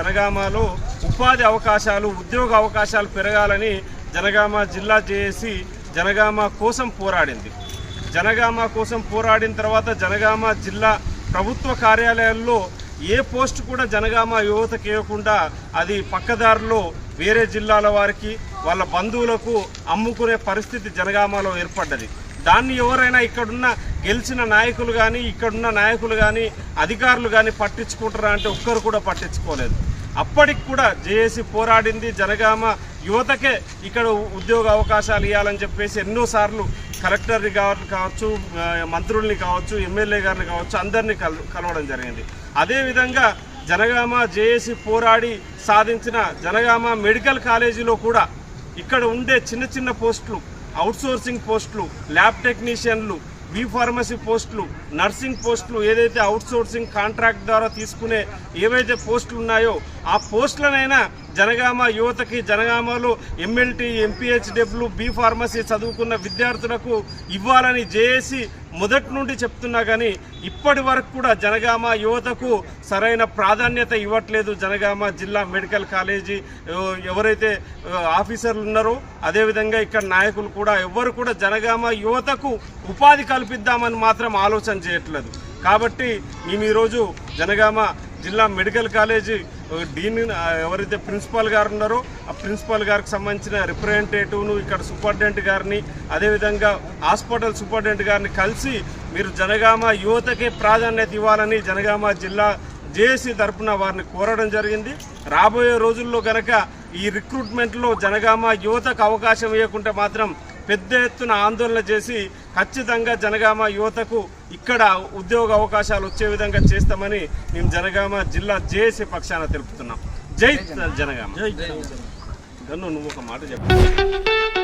జనగామలో ఉపాధి అవకాశాలు, ఉద్యోగ అవకాశాలు పెరగాలని జనగామ జిల్లా జేఏసీ జనగామ కోసం పోరాడింది. జనగామ కోసం పోరాడిన తర్వాత జనగామ జిల్లా ప్రభుత్వ కార్యాలయాల్లో ఏ పోస్ట్ కూడా జనగామ యువతకి ఇవ్వకుండా అది పక్కదారిలో వేరే జిల్లాల వారికి వాళ్ళ బంధువులకు అమ్ముకునే పరిస్థితి జనగామలో ఏర్పడ్డది. దాన్ని ఎవరైనా ఇక్కడున్న గెలిచిన నాయకులు కానీ ఇక్కడున్న నాయకులు కానీ అధికారులు కానీ పట్టించుకుంటారా అంటే ఒక్కరు కూడా పట్టించుకోలేదు. అప్పటికి కూడా జేఏసీ పోరాడింది. జనగామ యువతకే ఇక్కడ ఉద్యోగ అవకాశాలు ఇవ్వాలని చెప్పేసి ఎన్నోసార్లు కలెక్టర్ని కావచ్చు, మంత్రుల్ని కావచ్చు, ఎమ్మెల్యే గారిని కావచ్చు, అందరినీ కలవడం జరిగింది. అదేవిధంగా జనగామ జేఏసీ పోరాడి సాధించిన జనగామ మెడికల్ కాలేజీలో కూడా ఇక్కడ ఉండే చిన్న చిన్న పోస్టులు, అవుట్సోర్సింగ్ పోస్టులు, ల్యాబ్ టెక్నీషియన్లు, బీ ఫార్మసీ పోస్టులు, నర్సింగ్ పోస్టులు, ఏదైతే అవుట్సోర్సింగ్ కాంట్రాక్ట్ ద్వారా తీసుకునే ఏవైతే పోస్టులు ఉన్నాయో ఆ పోస్టులనైనా జనగామ యువతకి, జనగామలో ఎంఎల్టీ, ఎంపీహెచ్డబ్ల్యూ, బీ ఫార్మసీ చదువుకున్న విద్యార్థులకు ఇవ్వాలని జేఏసీ మొదటి నుండి చెప్తున్నా కానీ ఇప్పటి వరకు కూడా జనగామ యువతకు సరైన ప్రాధాన్యత ఇవ్వట్లేదు. జనగామ జిల్లా మెడికల్ కాలేజీ ఎవరైతే ఆఫీసర్లు ఉన్నారో అదేవిధంగా ఇక్కడ నాయకులు కూడా ఎవ్వరు కూడా జనగామ యువతకు ఉపాధి కల్పిద్దామని మాత్రం ఆలోచన చేయట్లేదు. కాబట్టి మేము ఈరోజు జనగామ జిల్లా మెడికల్ కాలేజీ డీన్ ఎవరైతే ప్రిన్సిపాల్ గారు ఉన్నారో ఆ ప్రిన్సిపాల్ గారికి సంబంధించిన రిప్రజెంటేటివ్ను, ఇక్కడ సూపరింటెండెంట్ గారిని, అదేవిధంగా హాస్పిటల్ సూపరింటెండెంట్ గారిని కలిసి మీరు జనగామ యువతకే ప్రాధాన్యత ఇవ్వాలని జనగామ జిల్లా జేఏసీ తరఫున వారిని కోరడం జరిగింది. రాబోయే రోజుల్లో గనక ఈ రిక్రూట్మెంట్లో జనగామ యువతకు అవకాశం ఇవ్వకుంటే మాత్రం పెద్ద ఎత్తున ఆందోళన చేసి ఖచ్చితంగా జనగామ యువతకు ఇక్కడ ఉద్యోగ అవకాశాలు వచ్చే విధంగా చేస్తామని మేము జనగామ జిల్లా జేఏసీ పక్షాన తెలుపుతున్నాం. జై జనగామ. నువ్వు ఒక మాట చెప్పు.